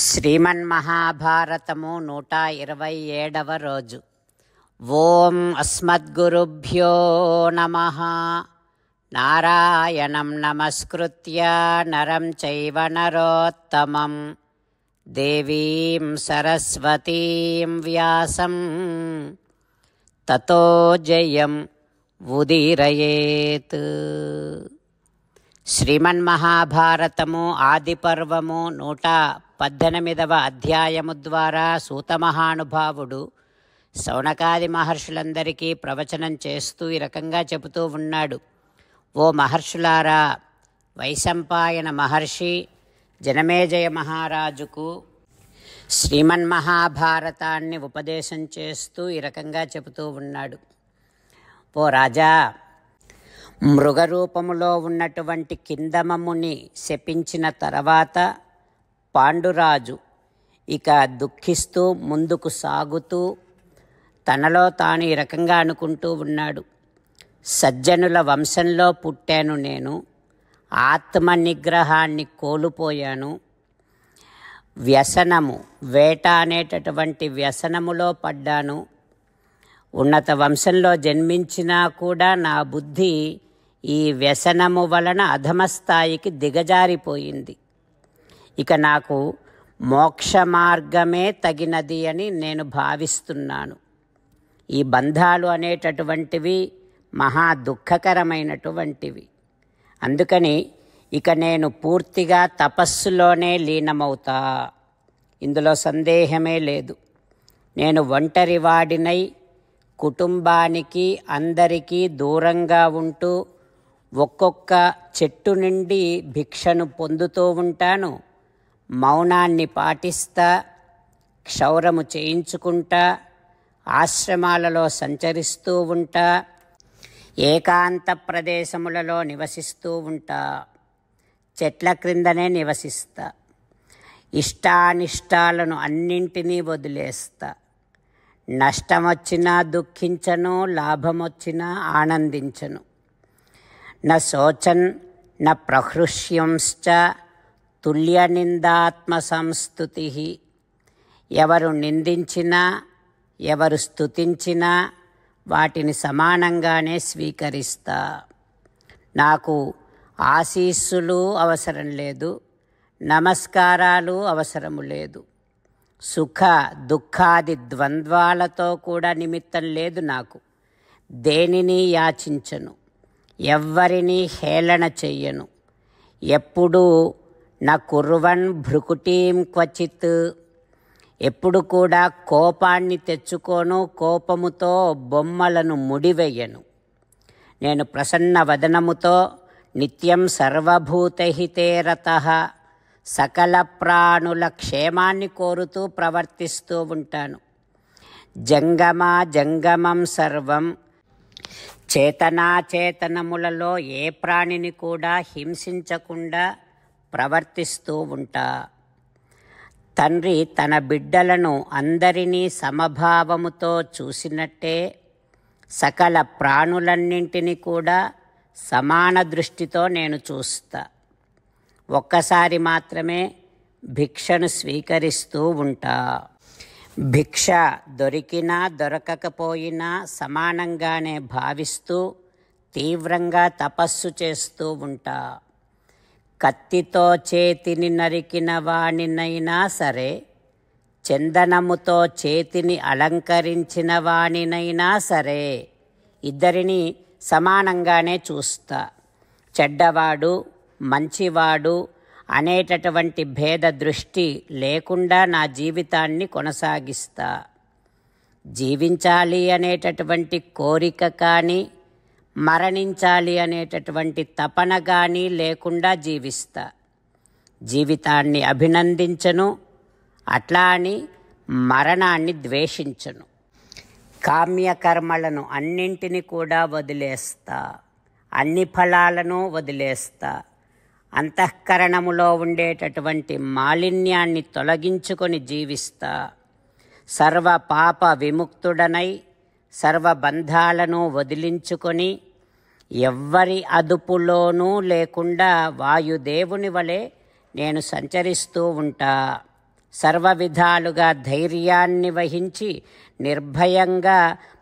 శ్రీమన్మహాభారతము 127వ రోజు. ఓం అస్మద్గురుభ్యో నమః. నారాయణం నమస్కృత్య నరం చైవ నరోత్తమం దేవీం సరస్వతీం వ్యాసం తతో జయం ఉదీరయేత్. శ్రీమన్మహాభారతము ఆదిపర్వము 118వ అధ్యాయము ద్వారా సూతమహానుభావుడు శౌనకాది మహర్షులందరికీ ప్రవచనం చేస్తూ ఈ రకంగా చెబుతూ ఉన్నాడు. ఓ మహర్షులారా, వైశంపాయన మహర్షి జనమేజయ మహారాజుకు శ్రీమన్మహాభారతాన్ని ఉపదేశం చేస్తూ ఈ రకంగా చెబుతూ ఉన్నాడు. ఓ రాజా, మృగరూపములో ఉన్నటువంటి కిందమముని శపించిన తర్వాత పాండురాజు ఇక దుఃఖిస్తూ ముందుకు సాగుతూ తనలో తాను ఈ రకంగా అనుకుంటూ ఉన్నాడు. సజ్జనుల వంశంలో పుట్టాను నేను, ఆత్మనిగ్రహాన్ని కోల్పోయాను, వ్యసనము వేట అనేటటువంటి వ్యసనములో పడ్డాను. ఉన్నత వంశంలో జన్మించినా కూడా నా బుద్ధి ఈ వ్యసనము వలన అధమస్థాయికి దిగజారిపోయింది. ఇక నాకు మోక్ష మార్గమే తగినది అని నేను భావిస్తున్నాను. ఈ బంధాలు అనేటటువంటివి మహా దుఃఖకరమైనటువంటివి. అందుకని ఇక నేను పూర్తిగా తపస్సులోనే లీనమవుతా, ఇందులో సందేహమే లేదు. నేను ఒంటరివాడినై కుటుంబానికి అందరికీ దూరంగా ఉంటూ ఒక్కొక్క చెట్టు నుండి భిక్షను పొందుతూ ఉంటాను, మౌనాన్ని పాటిస్తా, క్షౌరము చేయించుకుంటా, ఆశ్రమాలలో సంచరిస్తూ ఉంటా, ఏకాంత ప్రదేశములలో నివసిస్తూ ఉంటా, చెట్ల క్రిందనే నివసిస్తా, ఇష్టానిష్టాలను అన్నింటినీ వదిలేస్తా. నష్టమొచ్చినా దుఃఖించను, లాభమొచ్చినా ఆనందించను. న శోచన్ న ప్రహృష్యంశ్చ తుల్యనిందాత్మ సంస్తుతి. ఎవరు నిందించినా ఎవరు స్తుతించినా వాటిని సమానంగానే స్వీకరిస్తా. నాకు ఆశీస్సులు అవసరం లేదు, నమస్కారాలు అవసరము లేదు. సుఖ దుఃఖాది ద్వంద్వాలతో కూడా నిమిత్తం లేదు నాకు. దేనిని యాచించను, ఎవ్వరినీ హేళన చెయ్యను. ఎప్పుడూ నా కుర్వన్ భృకుటీం క్వచిత్. ఎప్పుడు కూడా కోపాన్ని తెచ్చుకోను, కోపముతో బొమ్మలను ముడివెయ్యను. నేను ప్రసన్న వదనముతో నిత్యం సర్వభూతహితే రతః, సకల ప్రాణుల క్షేమాన్ని కోరుతూ ప్రవర్తిస్తూ ఉంటాను. జంగమం సర్వం, చేతనాచేతనములలో ఏ ప్రాణిని కూడా హింసించకుండా ప్రవర్తిస్తూ ఉంటా. తండ్రి తన బిడ్డలను అందరినీ సమభావముతో చూసినట్టే సకల ప్రాణులన్నింటినీ కూడా సమాన దృష్టితో నేను చూస్తా. ఒక్కసారి మాత్రమే భిక్షను స్వీకరిస్తూ ఉంటా. భిక్ష దొరికినా దొరకకపోయినా సమానంగానే భావిస్తూ తీవ్రంగా తపస్సు చేస్తూ ఉంటా. కత్తితో చేతిని నరికిన వానినైనా సరే, చందనముతో చేతిని అలంకరించిన వానినైనా సరే, ఇద్దరిని సమానంగానే చూస్తా. చెడ్డవాడు మంచివాడు అనేటటువంటి భేద దృష్టి లేకుండా నా జీవితాన్ని కొనసాగిస్తా. జీవించాలి అనేటటువంటి కోరిక కానీ, మరణించాలి అనేటటువంటి తపన కానీ లేకుండా జీవిస్తా. జీవితాన్ని అభినందించను, అట్లా అని మరణాన్ని ద్వేషించను. కామ్యకర్మలను అన్నింటినీ కూడా వదిలేస్తా, అన్ని ఫలాలను వదిలేస్తా. అంతఃకరణములో ఉండేటటువంటి మాలిన్యాన్ని తొలగించుకొని జీవిస్తా. సర్వ పాప విముక్తుడనై సర్వబంధాలను వదిలించుకొని ఎవ్వరి అదుపులోనూ లేకుండా వాయుదేవుని వలె నేను సంచరిస్తూ ఉంటా. సర్వ విధాలుగా ధైర్యాన్ని వహించి నిర్భయంగా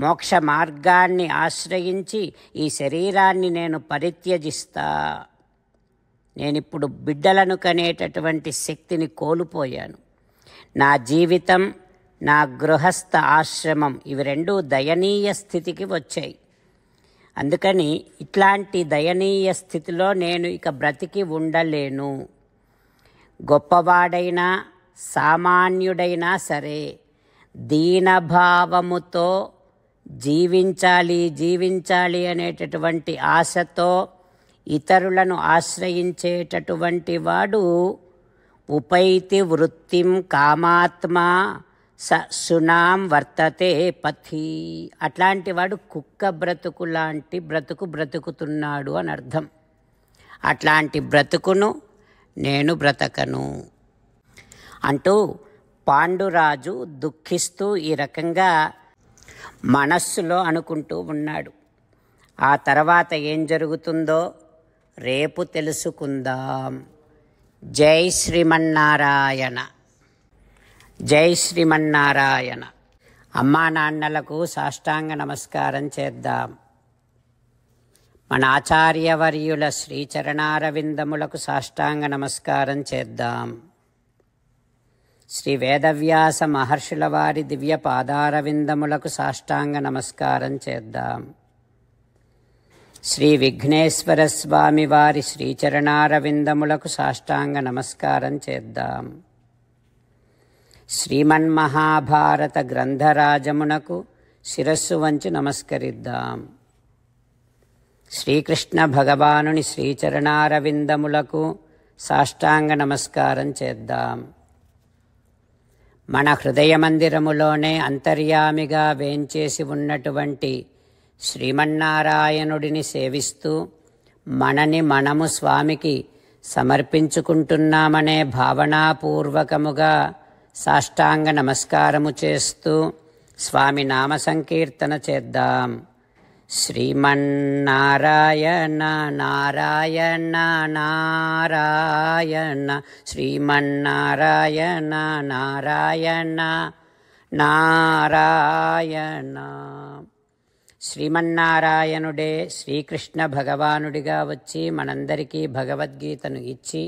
మోక్ష మార్గాన్ని ఆశ్రయించి ఈ శరీరాన్ని నేను పరిత్యజిస్తా. నేనిప్పుడు బిడ్డలను కనేటటువంటి శక్తిని కోల్పోయాను. నా జీవితం, నా గృహస్థ ఆశ్రమం ఇవి రెండూ దయనీయ స్థితికి వచ్చాయి. అందుకని ఇట్లాంటి దయనీయ స్థితిలో నేను ఇక బ్రతికి ఉండలేను. గొప్పవాడైనా సామాన్యుడైనా సరే దీనభావముతో జీవించాలి అనేటటువంటి ఆశతో ఇతరులను ఆశ్రయించేటటువంటి వాడు ఉపైతి వృత్తిం కామాత్మా శునాం వర్తతే పథి. అట్లాంటి వాడు కుక్క బ్రతుకు లాంటి బ్రతుకుతున్నాడు అని అర్థం. అట్లాంటి బ్రతుకును నేను బ్రతకను అంటూ పాండురాజు దుఃఖిస్తూ ఈ రకంగా మనస్సులో అనుకుంటూ ఉన్నాడు. ఆ తర్వాత ఏం జరుగుతుందో రేపు తెలుసుకుందాం. జై శ్రీమన్నారాయణ. జై శ్రీమన్నారాయణ. అమ్మా నాన్నలకు సాష్టాంగ నమస్కారం చేద్దాం. మన ఆచార్యవర్యుల శ్రీచరణారవిందములకు సాష్టాంగ నమస్కారం చేద్దాం. శ్రీ వేదవ్యాస మహర్షుల వారి దివ్య పాదారవిందములకు సాష్టాంగ నమస్కారం చేద్దాం. శ్రీ విఘ్నేశ్వర స్వామి వారి శ్రీచరణారవిందములకు సాష్టాంగ నమస్కారం చేద్దాం. శ్రీమన్మహాభారత గ్రంథరాజమునకు శిరస్సు వంచి నమస్కరిద్దాం. శ్రీకృష్ణ భగవానుని శ్రీచరణారవిందములకు సాష్టాంగ నమస్కారం చేద్దాం. మన హృదయ మందిరములోనే అంతర్యామిగా వేంచేసి ఉన్నటువంటి శ్రీమన్నారాయణుడిని సేవిస్తూ మనని మనము స్వామికి సమర్పించుకుంటున్నామనే భావనాపూర్వకముగా సాష్టాంగ నమస్కారము చేస్తూ స్వామి నామ సంకీర్తన చేద్దాం. శ్రీమన్నారాయణ నారాయణ నారాయణ శ్రీమన్నారాయణ నారాయణ నారాయణ. శ్రీమన్నారాయణుడే శ్రీకృష్ణ భగవానుడిగా వచ్చి మనందరికీ భగవద్గీతను ఇచ్చి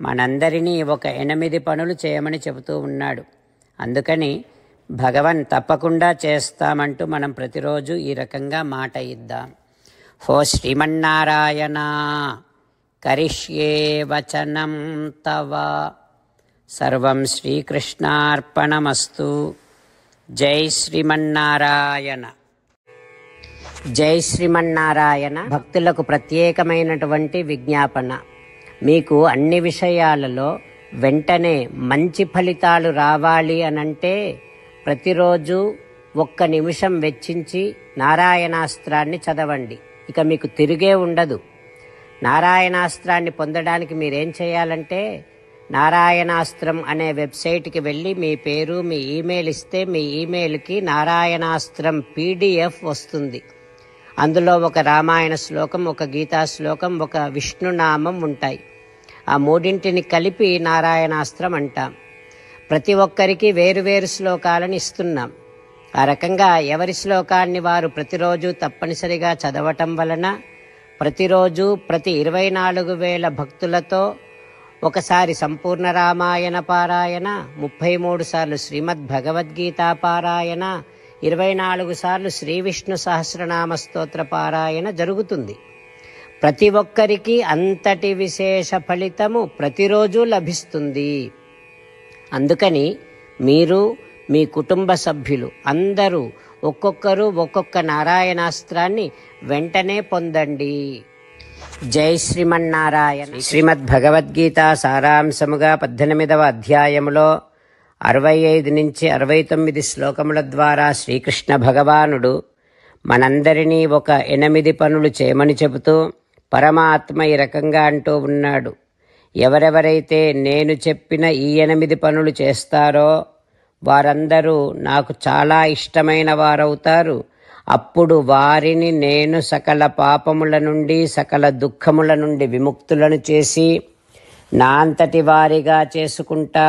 మనందరినీ ఒక 8 పనులు చేయమని చెబుతూ ఉన్నాడు. అందుకని భగవన్ తప్పకుండా చేస్తామంటూ మనం ప్రతిరోజు ఈ రకంగా మాట ఇద్దాం. హో శ్రీమన్నారాయణ కరిష్యే వచనం తవ సర్వం శ్రీకృష్ణార్పణమస్తు. జై శ్రీమన్నారాయణ. జై శ్రీమన్నారాయణ. భక్తులకు ప్రత్యేకమైనటువంటి విజ్ఞాపన. మీకు అన్ని విషయాలలో వెంటనే మంచి ఫలితాలు రావాలి అనంటే ప్రతిరోజు 1 నిమిషం వెచ్చించి నారాయణాస్త్రాన్ని చదవండి. ఇక మీకు తిరిగే ఉండదు. నారాయణాస్త్రాన్ని పొందడానికి మీరేం చేయాలంటే నారాయణాస్త్రం అనే వెబ్సైట్కి వెళ్ళి మీ పేరు, మీ ఈమెయిల్ ఇస్తే మీ ఈమెయిల్కి నారాయణాస్త్రం PDF వస్తుంది. అందులో ఒక రామాయణ శ్లోకం, ఒక గీతా శ్లోకం, ఒక విష్ణునామం ఉంటాయి. ఆ 3 కలిపి నారాయణాస్త్రం అంటాం. ప్రతి ఒక్కరికి వేరువేరు శ్లోకాలను ఇస్తున్నాం. ఆ రకంగా ఎవరి శ్లోకాన్ని వారు ప్రతిరోజు తప్పనిసరిగా చదవటం వలన ప్రతిరోజు ప్రతి 24,000 భక్తులతో ఒకసారి సంపూర్ణ రామాయణ పారాయణ, 33 సార్లు శ్రీమద్ భగవద్గీత పారాయణ, 24 సార్లు శ్రీ విష్ణు సహస్రనామ స్తోత్ర పారాయణ జరుగుతుంది. ప్రతి ఒక్కరికి అంతటి విశేష ఫలితము ప్రతిరోజు లభిస్తుంది. అందుకని మీరు, మీ కుటుంబ సభ్యులు అందరూ ఒక్కొక్కరు ఒక్కొక్క నారాయణాస్త్రాన్ని వెంటనే పొందండి. జై శ్రీమన్నారాయణ. శ్రీమద్ భగవద్గీత సారాంశముగా 18వ అధ్యాయములో 65 నుంచి 69 శ్లోకముల ద్వారా శ్రీకృష్ణ భగవానుడు మనందరినీ ఒక 8 పనులు చేయమని చెబుతూ పరమాత్మ ఈ రకంగా అంటూ ఉన్నాడు. ఎవరెవరైతే నేను చెప్పిన ఈ 8 పనులు చేస్తారో వారందరూ నాకు చాలా ఇష్టమైన వారవుతారు. అప్పుడు వారిని నేను సకల పాపముల నుండి, సకల దుఃఖముల నుండి విముక్తులను చేసి నా అంతటి వారిగా చేసుకుంటా.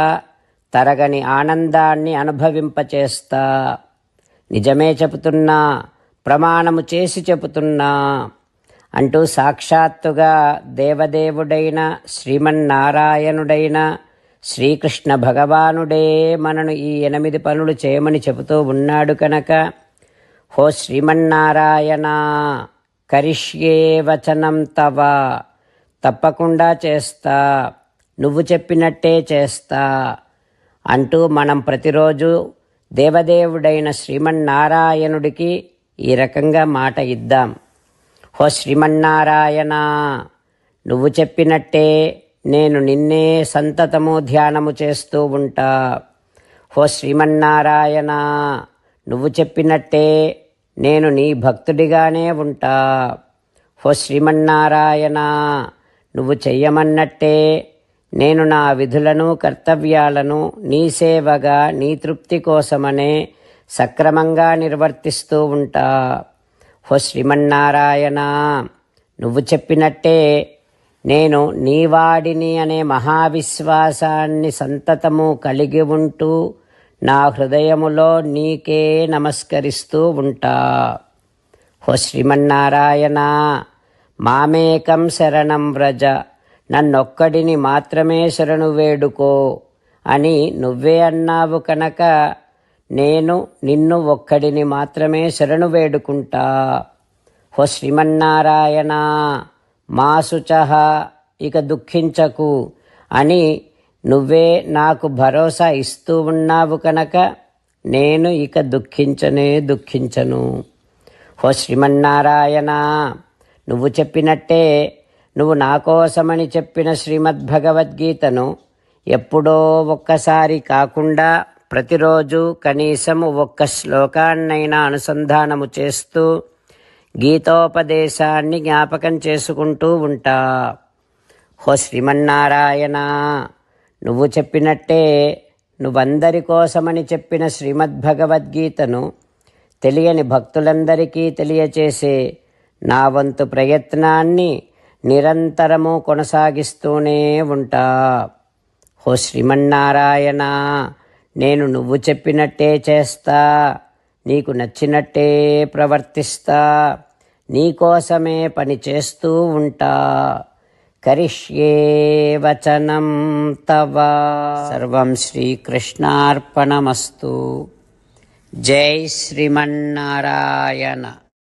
తరగని ఆనందాన్ని అనుభవింపచేస్తా. నిజమే చెబుతున్నా, ప్రమాణము చేసి చెబుతున్నా అంటూ సాక్షాత్తుగా దేవదేవుడైన శ్రీమన్నారాయణుడైన శ్రీకృష్ణ భగవానుడే మనను ఈ 8 పనులు చేయమని చెబుతూ ఉన్నాడు కనుక, హో శ్రీమన్నారాయణ, కరిష్యే వచనం తవ, తప్పకుండా చేస్తా, నువ్వు చెప్పినట్టే చేస్తా అంటూ మనం ప్రతిరోజు దేవదేవుడైన శ్రీమన్నారాయణుడికి ఈ రకంగా మాట ఇద్దాం. హో శ్రీమన్నారాయణ, నువ్వు చెప్పినట్టే నేను నిన్నే సంతతము ధ్యానము చేస్తూ ఉంటా. హో శ్రీమన్నారాయణ, నువ్వు చెప్పినట్టే నేను నీ భక్తుడిగానే ఉంటా. హో శ్రీమన్నారాయణ, నువ్వు చెయ్యమన్నట్టే నేను నా విధులను కర్తవ్యాలను నీ సేవగా నీ తృప్తి కోసమనే సక్రమంగా నిర్వర్తిస్తూ ఉంటా. హో శ్రీమన్నారాయణ, నువ్వు చెప్పినట్టే నేను నీవాడిని అనే మహావిశ్వాసాన్ని సంతతము కలిగి ఉంటూ నా హృదయములో నీకే నమస్కరిస్తూ ఉంటా. హో శ్రీమన్నారాయణ, మామేకం శరణం వ్రజ, నన్నొక్కడిని మాత్రమే శరణు వేడుకో అని నువ్వే అన్నావు కనుక నేను నిన్ను ఒక్కడిని మాత్రమే శరణు వేడుకుంటా. హో శ్రీమన్నారాయణ, మా శుచః, ఇక దుఃఖించకు అని నువ్వే నాకు భరోసా ఇస్తూ ఉన్నావు కనుక నేను ఇక దుఃఖించను. హో శ్రీమన్నారాయణ, నువ్వు చెప్పినట్టే నువ్వు నా కోసమని చెప్పిన శ్రీమద్భగవద్గీతను ఎప్పుడో ఒక్కసారి కాకుండా ప్రతిరోజు కనీసము ఒక్క శ్లోకాన్నైనా అనుసంధానము చేస్తూ గీతోపదేశాన్ని జ్ఞాపకం చేసుకుంటూ ఉంటా. హో శ్రీమన్నారాయణ, నువ్వు చెప్పినట్టే నువ్వందరి కోసమని చెప్పిన శ్రీమద్భగవద్గీతను తెలియని భక్తులందరికీ తెలియచేసే నా వంతు ప్రయత్నాన్ని నిరంతరము కొనసాగిస్తూనే ఉంటా. హో శ్రీమన్నారాయణ, నేను నువ్వు చెప్పినట్టే చేస్తా, నీకు నచ్చినట్టే ప్రవర్తిస్తా, నీకోసమే పని చేస్తూ ఉంటా. కరిష్యే వచనం తవ. సర్వం శ్రీకృష్ణార్పణమస్తు. జై శ్రీమన్నారాయణ.